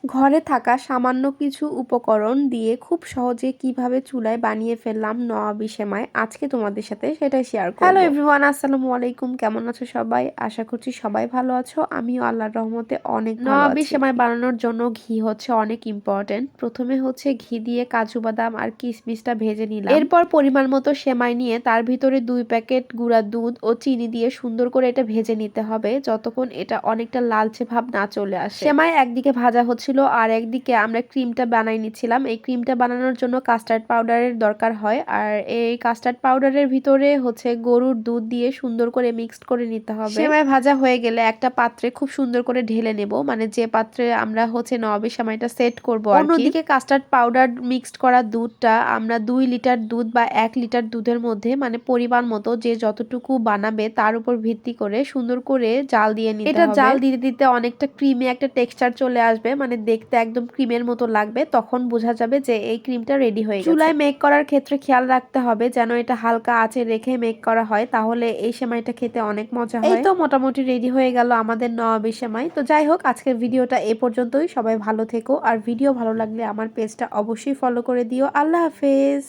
ঘরে থাকা সামান্য কিছু উপকরণ দিয়ে খুব সহজে কিভাবে চুলায় বানিয়ে ফেললাম নবাবী সেমাই, আজকে তোমাদের সাথে সেটাই শেয়ার করব। হ্যালো এভরিওয়ান, আসসালামু আলাইকুম। কেমন আছো সবাই? আশা করছি সবাই ভালো আছো। আমিও আল্লাহর রহমতে অনেক ভালো আছি। নবাবী সেমাই বানানোর জন্য ঘি হচ্ছে অনেক ইম্পর্টেন্ট। প্রথমে হচ্ছে ঘি দিয়ে কাজু বাদাম আর কিশমিশটা ভেজে নিলাম। এরপর পরিমাণ মতো সেমাই নিয়ে তার ভিতরে 2 প্যাকেট গুঁড়া দুধ ও চিনি দিয়ে সুন্দর করে এটা ভেজে নিতে হবে, যতক্ষণ এটা অনেকটা লালচে ভাব না চলে আসে। সেমাই একদিকে ভাজা হচ্ছে আর একদিকে আমরা ক্রিমটা বানাই নিচ্ছিলাম। এই ক্রিমটা বানানোর জন্য কাস্টার্ড পাউডারের দরকার হয়, আর এই কাস্টার্ড পাউডারের ভিতরে হচ্ছে গরুর দুধ দিয়ে সুন্দর করে মিক্সড করে নিতে হবে। সেমাই ভাজা হয়ে গেলে একটা পাত্রে খুব সুন্দর করে ঢেলে নেব, মানে যে পাত্রে আমরা হচ্ছে নবাবী সেমাইটা সেট করব। অন্যদিকে কাস্টার্ড পাউডার মিক্সড করা দুধটা আমরা 2 লিটার দুধ বা 1 লিটার দুধের মধ্যে, মানে পরিমাণ মতো যে যতটুকু বানাবে তার উপর ভিত্তি করে সুন্দর করে জাল দিয়ে নিতে হবে। এটা জাল দিতে দিতে অনেকটা ক্রিমি একটা টেক্সচার চলে আসবে, মানে দেখতে একদম ক্রিমের মতো লাগবে, তখন বোঝা যাবে যে এই ক্রিমটা রেডি হয়ে গেছে। চুলায় মেক করার ক্ষেত্রে খেয়াল রাখতে হবে যেন এটা হালকা আঁচে রেখে মেক করা হয়, তাহলে এই সেমাইটা খেতে অনেক মজা হয়। এই তো মোটামুটি রেডি হয়ে গেল আমাদের নবাবী সেমাই। তো যাই হোক, আজকের ভিডিওটা এ পর্যন্তই। সবাই ভালো থেকো, আর ভিডিও ভালো লাগলে আমার পেজটা অবশ্যই ফলো করে দিও। আল্লাহ হাফেজ।